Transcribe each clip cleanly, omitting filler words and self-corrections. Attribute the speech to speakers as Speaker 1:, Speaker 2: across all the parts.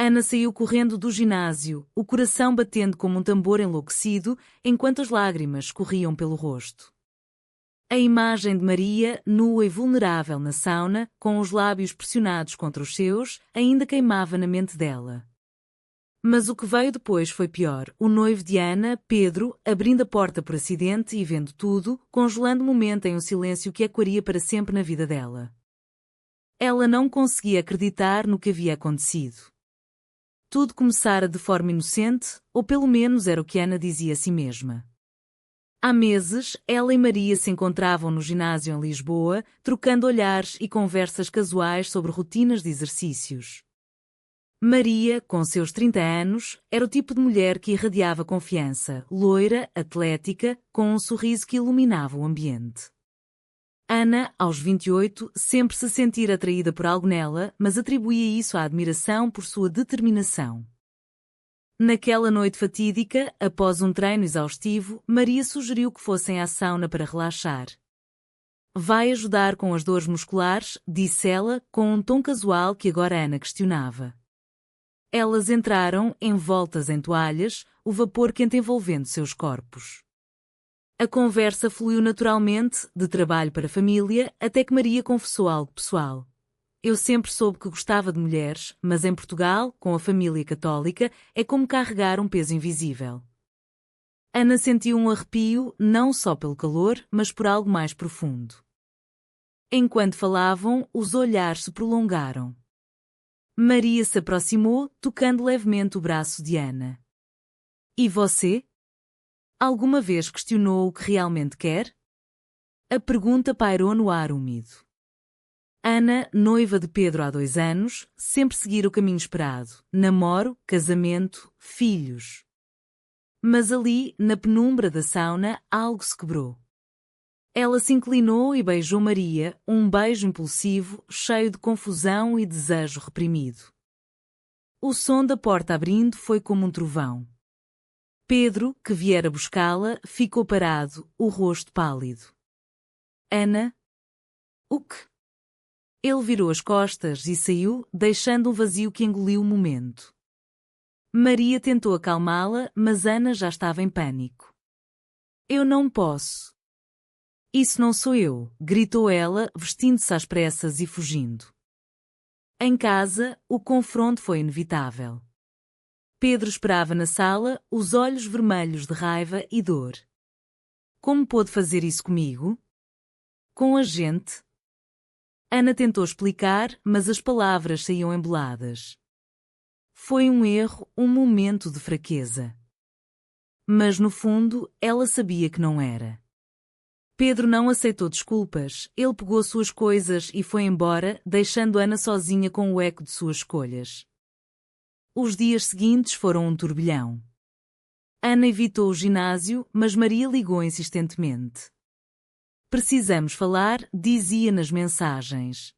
Speaker 1: Ana saiu correndo do ginásio, o coração batendo como um tambor enlouquecido, enquanto as lágrimas corriam pelo rosto. A imagem de Maria, nua e vulnerável na sauna, com os lábios pressionados contra os seus, ainda queimava na mente dela. Mas o que veio depois foi pior. O noivo de Ana, Pedro, abrindo a porta por acidente e vendo tudo, congelando o momento em um silêncio que ecoaria para sempre na vida dela. Ela não conseguia acreditar no que havia acontecido. Tudo começara de forma inocente, ou pelo menos era o que Ana dizia a si mesma. Há meses, ela e Maria se encontravam no ginásio em Lisboa, trocando olhares e conversas casuais sobre rotinas de exercícios. Maria, com seus 30 anos, era o tipo de mulher que irradiava confiança, loira, atlética, com um sorriso que iluminava o ambiente. Ana, aos 28, sempre se sentira atraída por algo nela, mas atribuía isso à admiração por sua determinação. Naquela noite fatídica, após um treino exaustivo, Maria sugeriu que fossem à sauna para relaxar. Vai ajudar com as dores musculares, disse ela, com um tom casual que agora Ana questionava. Elas entraram, envoltas em toalhas, o vapor quente envolvendo seus corpos. A conversa fluiu naturalmente, de trabalho para família, até que Maria confessou algo pessoal. Eu sempre soube que gostava de mulheres, mas em Portugal, com a família católica, é como carregar um peso invisível. Ana sentiu um arrepio, não só pelo calor, mas por algo mais profundo. Enquanto falavam, os olhares se prolongaram. Maria se aproximou, tocando levemente o braço de Ana. E você? Alguma vez questionou o que realmente quer? A pergunta pairou no ar úmido. Ana, noiva de Pedro há 2 anos, sempre seguira o caminho esperado. Namoro, casamento, filhos. Mas ali, na penumbra da sauna, algo se quebrou. Ela se inclinou e beijou Maria, um beijo impulsivo, cheio de confusão e desejo reprimido. O som da porta abrindo foi como um trovão. Pedro, que viera buscá-la, ficou parado, o rosto pálido. Ana? O que? Ele virou as costas e saiu, deixando um vazio que engoliu o momento. Maria tentou acalmá-la, mas Ana já estava em pânico. Eu não posso. Isso não sou eu, gritou ela, vestindo-se às pressas e fugindo. Em casa, o confronto foi inevitável. Pedro esperava na sala, os olhos vermelhos de raiva e dor. Como pôde fazer isso comigo? Com a gente? Ana tentou explicar, mas as palavras saíam emboladas. Foi um erro, um momento de fraqueza. Mas no fundo, ela sabia que não era. Pedro não aceitou desculpas, ele pegou suas coisas e foi embora, deixando Ana sozinha com o eco de suas escolhas. Os dias seguintes foram um turbilhão. Ana evitou o ginásio, mas Maria ligou insistentemente. Precisamos falar, dizia nas mensagens.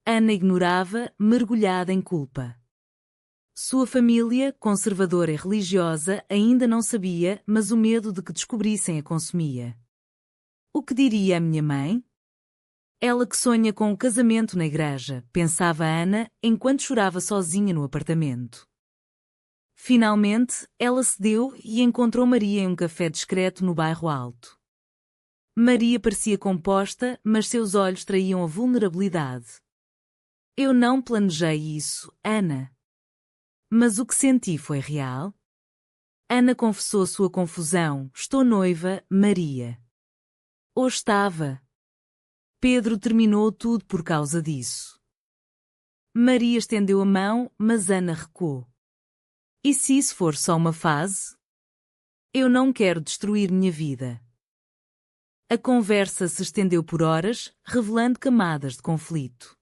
Speaker 1: Ana ignorava, mergulhada em culpa. Sua família, conservadora e religiosa, ainda não sabia, mas o medo de que descobrissem a consumia. O que diria a minha mãe? Ela que sonha com o casamento na igreja, pensava Ana, enquanto chorava sozinha no apartamento. Finalmente, ela cedeu e encontrou Maria em um café discreto no bairro Alto. Maria parecia composta, mas seus olhos traíam a vulnerabilidade. Eu não planejei isso, Ana. Mas o que senti foi real? Ana confessou sua confusão. Estou noiva, Maria. Ou estava? Pedro terminou tudo por causa disso. Maria estendeu a mão, mas Ana recuou. E se isso for só uma fase? Eu não quero destruir minha vida. A conversa se estendeu por horas, revelando camadas de conflito.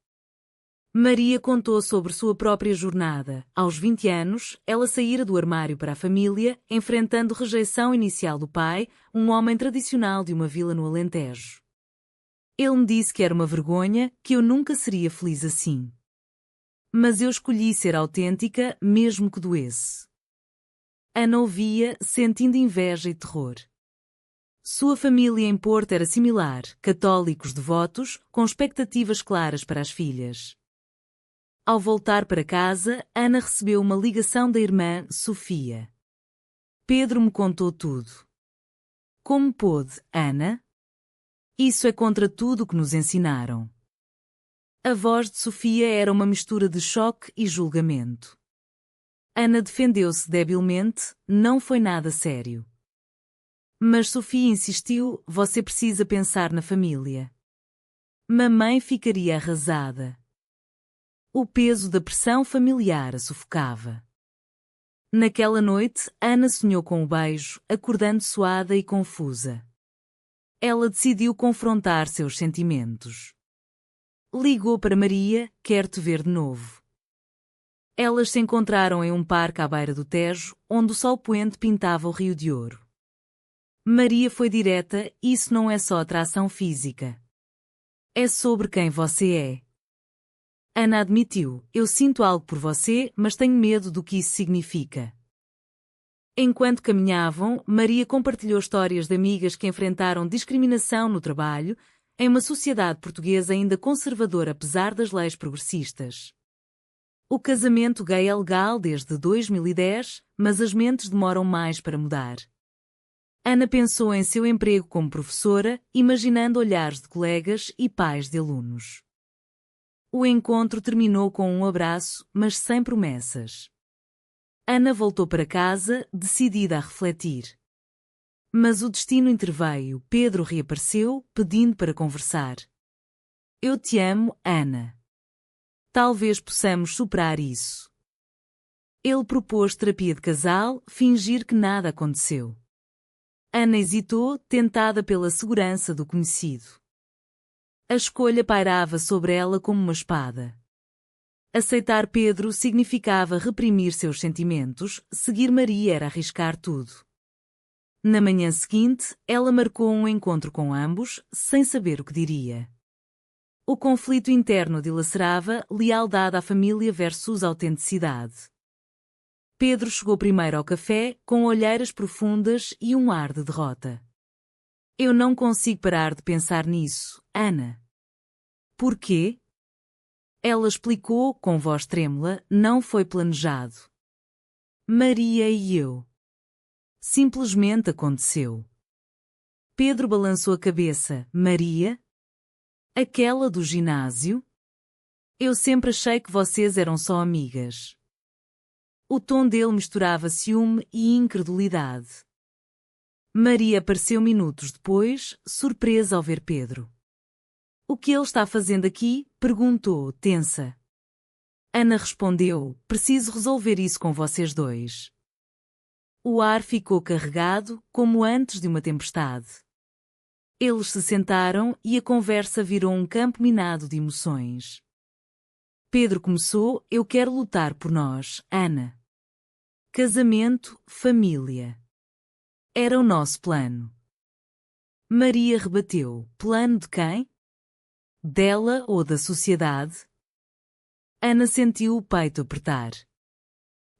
Speaker 1: Maria contou sobre sua própria jornada. Aos 20 anos, ela saíra do armário para a família, enfrentando rejeição inicial do pai, um homem tradicional de uma vila no Alentejo. Ele me disse que era uma vergonha, que eu nunca seria feliz assim. Mas eu escolhi ser autêntica, mesmo que doesse. Ana ouvia, sentindo inveja e terror. Sua família em Porto era similar, católicos devotos, com expectativas claras para as filhas. Ao voltar para casa, Ana recebeu uma ligação da irmã, Sofia. Pedro me contou tudo. Como pôde, Ana? Isso é contra tudo o que nos ensinaram. A voz de Sofia era uma mistura de choque e julgamento. Ana defendeu-se debilmente, não foi nada sério. Mas Sofia insistiu, você precisa pensar na família. Mamãe ficaria arrasada. O peso da pressão familiar a sufocava. Naquela noite, Ana sonhou com o beijo, acordando suada e confusa. Ela decidiu confrontar seus sentimentos. Ligou para Maria, quer te ver de novo. Elas se encontraram em um parque à beira do Tejo, onde o sol poente pintava o rio de ouro. Maria foi direta, isso não é só atração física. É sobre quem você é. Ana admitiu, eu sinto algo por você, mas tenho medo do que isso significa. Enquanto caminhavam, Maria compartilhou histórias de amigas que enfrentaram discriminação no trabalho, em uma sociedade portuguesa ainda conservadora apesar das leis progressistas. O casamento gay é legal desde 2010, mas as mentes demoram mais para mudar. Ana pensou em seu emprego como professora, imaginando olhares de colegas e pais de alunos. O encontro terminou com um abraço, mas sem promessas. Ana voltou para casa, decidida a refletir. Mas o destino interveio, Pedro reapareceu, pedindo para conversar. Eu te amo, Ana. Talvez possamos superar isso. Ele propôs terapia de casal, fingir que nada aconteceu. Ana hesitou, tentada pela segurança do conhecido. A escolha pairava sobre ela como uma espada. Aceitar Pedro significava reprimir seus sentimentos, seguir Maria era arriscar tudo. Na manhã seguinte, ela marcou um encontro com ambos, sem saber o que diria. O conflito interno dilacerava, lealdade à família versus autenticidade. Pedro chegou primeiro ao café, com olheiras profundas e um ar de derrota. Eu não consigo parar de pensar nisso, Ana. Por quê? Ela explicou, com voz trêmula, não foi planejado. Maria e eu. Simplesmente aconteceu. Pedro balançou a cabeça. Maria? Aquela do ginásio? Eu sempre achei que vocês eram só amigas. O tom dele misturava ciúme e incredulidade. Maria apareceu minutos depois, surpresa ao ver Pedro. O que ele está fazendo aqui? Perguntou, tensa. Ana respondeu, preciso resolver isso com vocês dois. O ar ficou carregado, como antes de uma tempestade. Eles se sentaram e a conversa virou um campo minado de emoções. Pedro começou, eu quero lutar por nós, Ana. Casamento, família. Era o nosso plano. Maria rebateu, plano de quem? Dela ou da sociedade? Ana sentiu o peito apertar.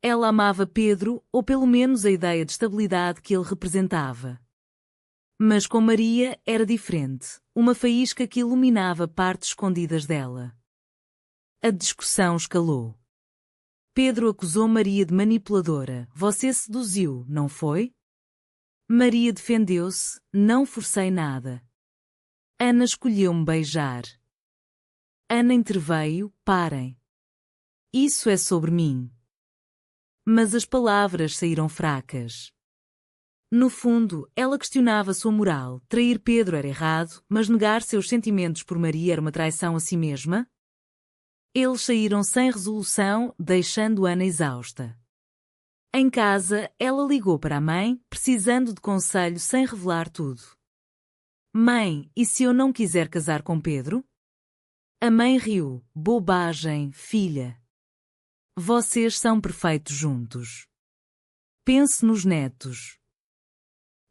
Speaker 1: Ela amava Pedro, ou pelo menos a ideia de estabilidade que ele representava. Mas com Maria era diferente, uma faísca que iluminava partes escondidas dela. A discussão escalou. Pedro acusou Maria de manipuladora. Você seduziu, não foi? Maria defendeu-se, não forcei nada. Ana escolheu-me beijar. Ana interveio, parem. Isso é sobre mim. Mas as palavras saíram fracas. No fundo, ela questionava sua moral. Trair Pedro era errado, mas negar seus sentimentos por Maria era uma traição a si mesma? Eles saíram sem resolução, deixando Ana exausta. Em casa, ela ligou para a mãe, precisando de conselho sem revelar tudo. Mãe, e se eu não quiser casar com Pedro? A mãe riu. Bobagem, filha. Vocês são perfeitos juntos. Pense nos netos.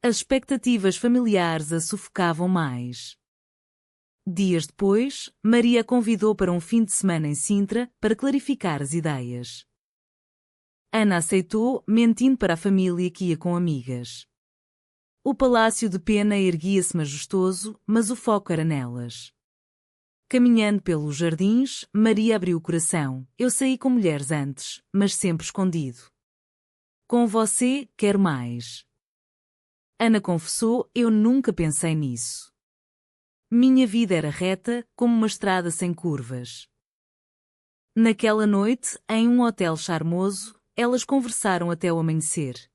Speaker 1: As expectativas familiares a sufocavam mais. Dias depois, Maria a convidou para um fim de semana em Sintra para clarificar as ideias. Ana aceitou, mentindo para a família que ia com amigas. O Palácio de Pena erguia-se majestoso, mas o foco era nelas. Caminhando pelos jardins, Maria abriu o coração. Eu saí com mulheres antes, mas sempre escondido. Com você, quero mais. Ana confessou, eu nunca pensei nisso. Minha vida era reta, como uma estrada sem curvas. Naquela noite, em um hotel charmoso, elas conversaram até o amanhecer.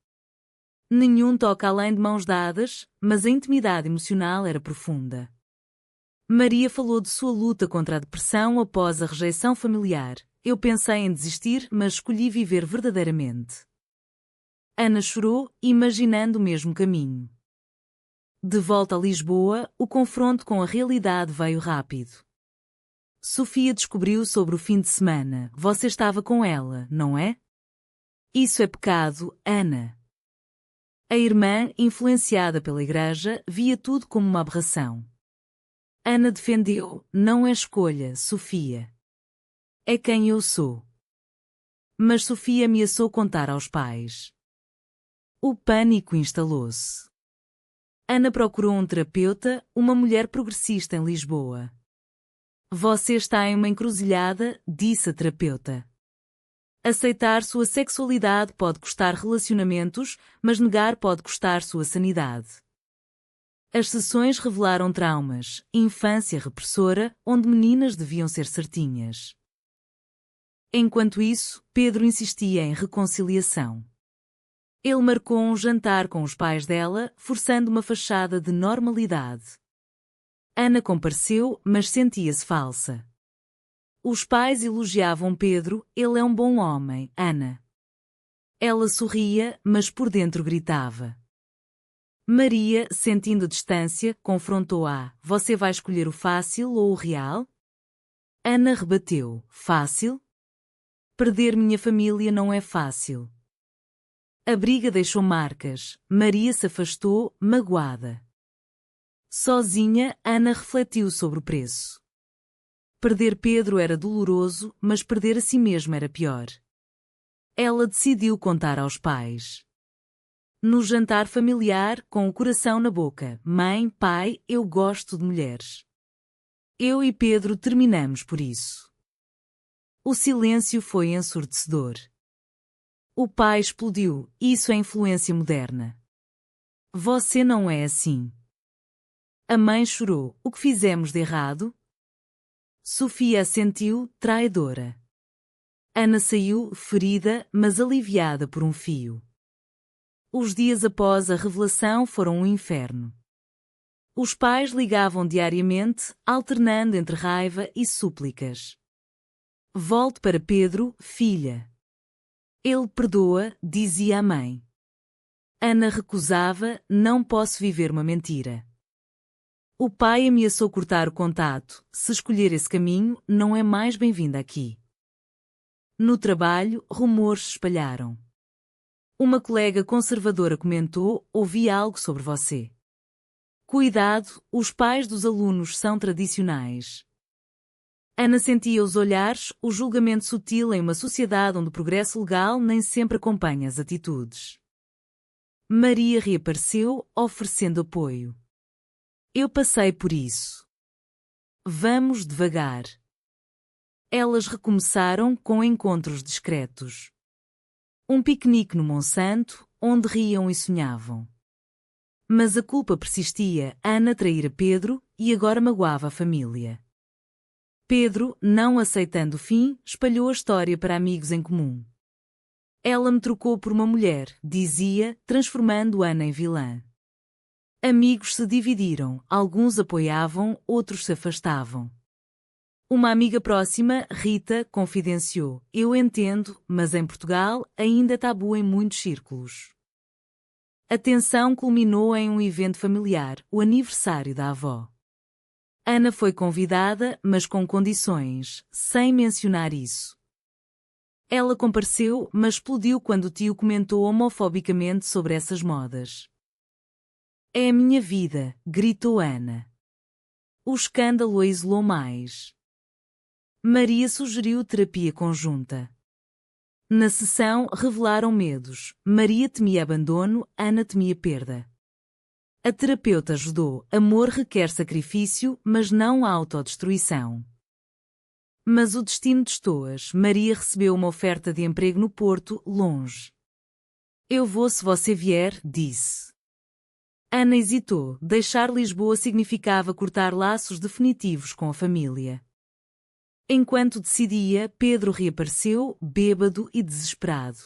Speaker 1: Nenhum toque além de mãos dadas, mas a intimidade emocional era profunda. Maria falou de sua luta contra a depressão após a rejeição familiar. Eu pensei em desistir, mas escolhi viver verdadeiramente. Ana chorou, imaginando o mesmo caminho. De volta a Lisboa, o confronto com a realidade veio rápido. Sofia descobriu sobre o fim de semana. Você estava com ela, não é? Isso é pecado, Ana. A irmã, influenciada pela igreja, via tudo como uma aberração. Ana defendeu, não é escolha, Sofia. É quem eu sou. Mas Sofia ameaçou contar aos pais. O pânico instalou-se. Ana procurou um terapeuta, uma mulher progressista em Lisboa. Você está em uma encruzilhada, disse a terapeuta. Aceitar sua sexualidade pode custar relacionamentos, mas negar pode custar sua sanidade. As sessões revelaram traumas, infância repressora, onde meninas deviam ser certinhas. Enquanto isso, Pedro insistia em reconciliação. Ele marcou um jantar com os pais dela, forçando uma fachada de normalidade. Ana compareceu, mas sentia-se falsa. Os pais elogiavam Pedro, ele é um bom homem, Ana. Ela sorria, mas por dentro gritava. Maria, sentindo distância, confrontou-a. Você vai escolher o fácil ou o real? Ana rebateu. Fácil? Perder minha família não é fácil. A briga deixou marcas. Maria se afastou, magoada. Sozinha, Ana refletiu sobre o preço. Perder Pedro era doloroso, mas perder a si mesma era pior. Ela decidiu contar aos pais. No jantar familiar, com o coração na boca, mãe, pai, eu gosto de mulheres. Eu e Pedro terminamos por isso. O silêncio foi ensurdecedor. O pai explodiu, isso é influência moderna. Você não é assim. A mãe chorou, o que fizemos de errado? Sofia assentiu, traidora. Ana saiu, ferida, mas aliviada por um fio. Os dias após a revelação foram um inferno. Os pais ligavam diariamente, alternando entre raiva e súplicas. Volte para Pedro, filha. Ele perdoa, dizia a mãe. Ana recusava, não posso viver uma mentira. O pai ameaçou cortar o contato, se escolher esse caminho, não é mais bem-vinda aqui. No trabalho, rumores se espalharam. Uma colega conservadora comentou, ouvi algo sobre você. Cuidado, os pais dos alunos são tradicionais. Ana sentia os olhares, o julgamento sutil em uma sociedade onde o progresso legal nem sempre acompanha as atitudes. Maria reapareceu, oferecendo apoio. Eu passei por isso. Vamos devagar. Elas recomeçaram com encontros discretos. Um piquenique no Monsanto, onde riam e sonhavam. Mas a culpa persistia, Ana traíra Pedro, e agora magoava a família. Pedro, não aceitando o fim, espalhou a história para amigos em comum. Ela me trocou por uma mulher, dizia, transformando Ana em vilã. Amigos se dividiram, alguns apoiavam, outros se afastavam. Uma amiga próxima, Rita, confidenciou, eu entendo, mas em Portugal ainda é tabu em muitos círculos. A tensão culminou em um evento familiar, o aniversário da avó. Ana foi convidada, mas com condições, sem mencionar isso. Ela compareceu, mas explodiu quando o tio comentou homofobicamente sobre essas modas. É a minha vida, gritou Ana. O escândalo a isolou mais. Maria sugeriu terapia conjunta. Na sessão, revelaram medos. Maria temia abandono, Ana temia perda. A terapeuta ajudou. Amor requer sacrifício, mas não autodestruição. Mas o destino testou-as. Maria recebeu uma oferta de emprego no Porto, longe. Eu vou se você vier, disse. Ana hesitou. Deixar Lisboa significava cortar laços definitivos com a família. Enquanto decidia, Pedro reapareceu, bêbado e desesperado.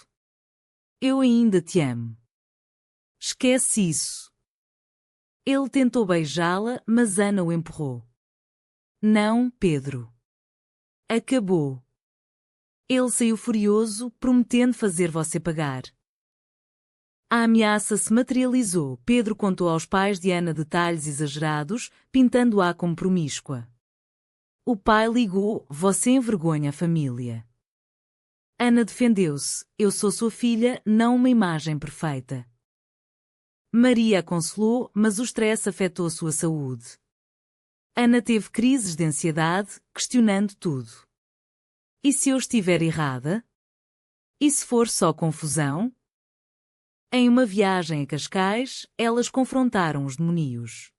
Speaker 1: Eu ainda te amo. Esquece isso. Ele tentou beijá-la, mas Ana o empurrou. Não, Pedro. Acabou. Ele saiu furioso, prometendo fazer você pagar. A ameaça se materializou. Pedro contou aos pais de Ana detalhes exagerados, pintando-a como promíscua. O pai ligou, você envergonha a família. Ana defendeu-se, eu sou sua filha, não uma imagem perfeita. Maria a consolou, mas o stress afetou sua saúde. Ana teve crises de ansiedade, questionando tudo. E se eu estiver errada? E se for só confusão? Em uma viagem a Cascais, elas confrontaram os demónios.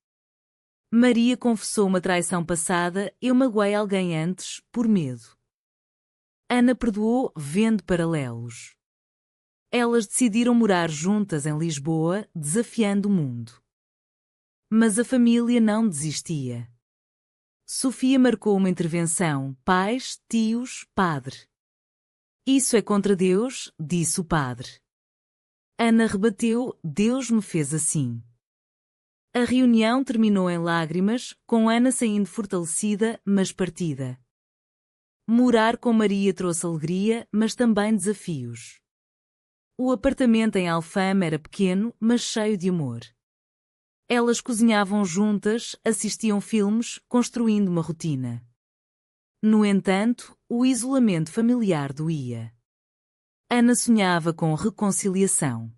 Speaker 1: Maria confessou uma traição passada, eu magoei alguém antes, por medo. Ana perdoou, vendo paralelos. Elas decidiram morar juntas em Lisboa, desafiando o mundo. Mas a família não desistia. Sofia marcou uma intervenção, pais, tios, padre. Isso é contra Deus, disse o padre. Ana rebateu, Deus me fez assim. A reunião terminou em lágrimas, com Ana saindo fortalecida, mas partida. Morar com Maria trouxe alegria, mas também desafios. O apartamento em Alfama era pequeno, mas cheio de amor. Elas cozinhavam juntas, assistiam filmes, construindo uma rotina. No entanto, o isolamento familiar doía. Ana sonhava com reconciliação.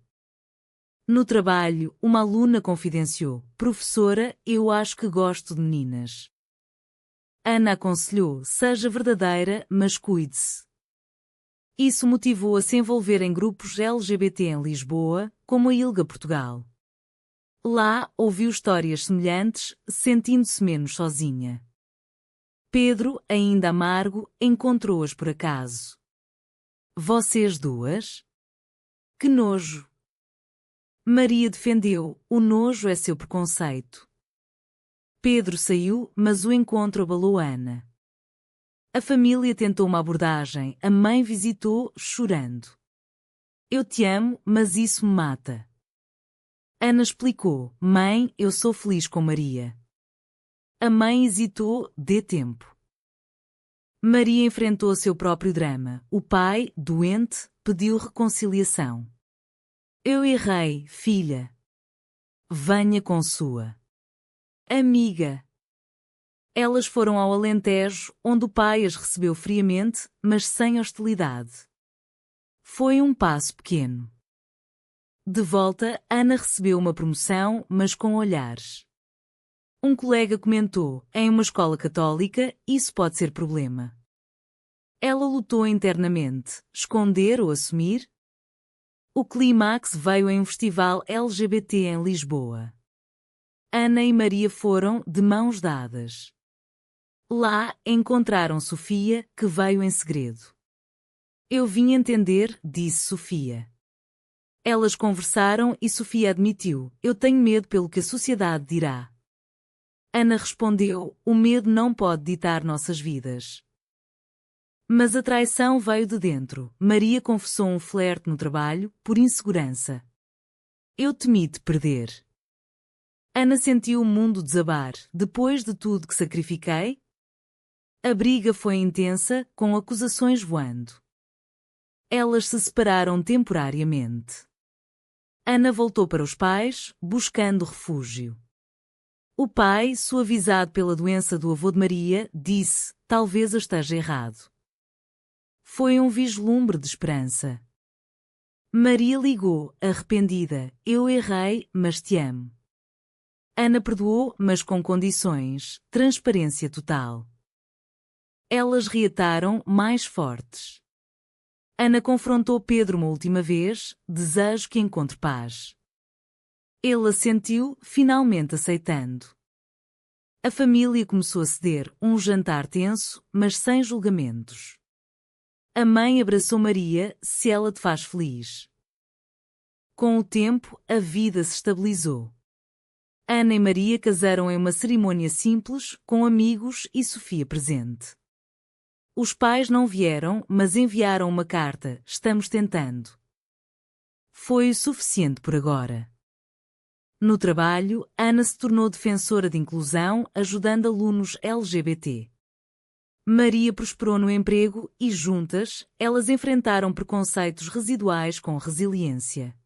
Speaker 1: No trabalho, uma aluna confidenciou, professora, eu acho que gosto de meninas. Ana aconselhou, seja verdadeira, mas cuide-se. Isso motivou a se envolver em grupos LGBT em Lisboa, como a ILGA Portugal. Lá, ouviu histórias semelhantes, sentindo-se menos sozinha. Pedro, ainda amargo, encontrou-as por acaso. Vocês duas? Que nojo! Maria defendeu, o nojo é seu preconceito. Pedro saiu, mas o encontro abalou Ana. A família tentou uma abordagem, a mãe visitou, chorando. Eu te amo, mas isso me mata. Ana explicou, mãe, eu sou feliz com Maria. A mãe hesitou, dê tempo. Maria enfrentou seu próprio drama. O pai, doente, pediu reconciliação. Eu errei, filha. Venha com sua amiga. Elas foram ao Alentejo, onde o pai as recebeu friamente, mas sem hostilidade. Foi um passo pequeno. De volta, Ana recebeu uma promoção, mas com olhares. Um colega comentou, em uma escola católica, isso pode ser problema. Ela lutou internamente, esconder ou assumir? O clímax veio em um festival LGBT em Lisboa. Ana e Maria foram de mãos dadas. Lá, encontraram Sofia, que veio em segredo. Eu vim entender, disse Sofia. Elas conversaram e Sofia admitiu, eu tenho medo pelo que a sociedade dirá. Ana respondeu, o medo não pode ditar nossas vidas. Mas a traição veio de dentro. Maria confessou um flerte no trabalho, por insegurança. Eu temi te perder. Ana sentiu o mundo desabar, depois de tudo que sacrifiquei. A briga foi intensa, com acusações voando. Elas se separaram temporariamente. Ana voltou para os pais, buscando refúgio. O pai, suavizado pela doença do avô de Maria, disse, talvez eu esteja errado. Foi um vislumbre de esperança. Maria ligou, arrependida, eu errei, mas te amo. Ana perdoou, mas com condições, transparência total. Elas reataram, mais fortes. Ana confrontou Pedro uma última vez, desejo que encontre paz. Ele assentiu, finalmente aceitando. A família começou a ceder, um jantar tenso, mas sem julgamentos. A mãe abraçou Maria, se ela te faz feliz. Com o tempo, a vida se estabilizou. Ana e Maria casaram em uma cerimônia simples, com amigos e Sofia presente. Os pais não vieram, mas enviaram uma carta: estamos tentando. Foi o suficiente por agora. No trabalho, Ana se tornou defensora de inclusão, ajudando alunos LGBT. Maria prosperou no emprego e, juntas, elas enfrentaram preconceitos residuais com resiliência.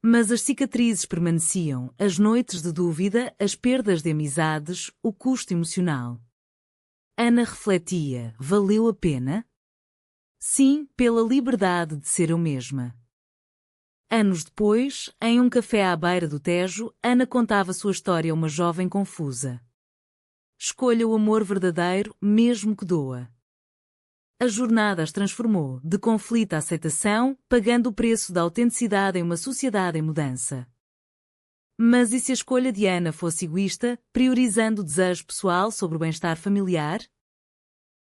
Speaker 1: Mas as cicatrizes permaneciam, as noites de dúvida, as perdas de amizades, o custo emocional. Ana refletia: valeu a pena? Sim, pela liberdade de ser eu mesma. Anos depois, em um café à beira do Tejo, Ana contava sua história a uma jovem confusa. Escolha o amor verdadeiro, mesmo que doa. A jornada as transformou, de conflito à aceitação, pagando o preço da autenticidade em uma sociedade em mudança. Mas e se a escolha de Ana fosse egoísta, priorizando o desejo pessoal sobre o bem-estar familiar?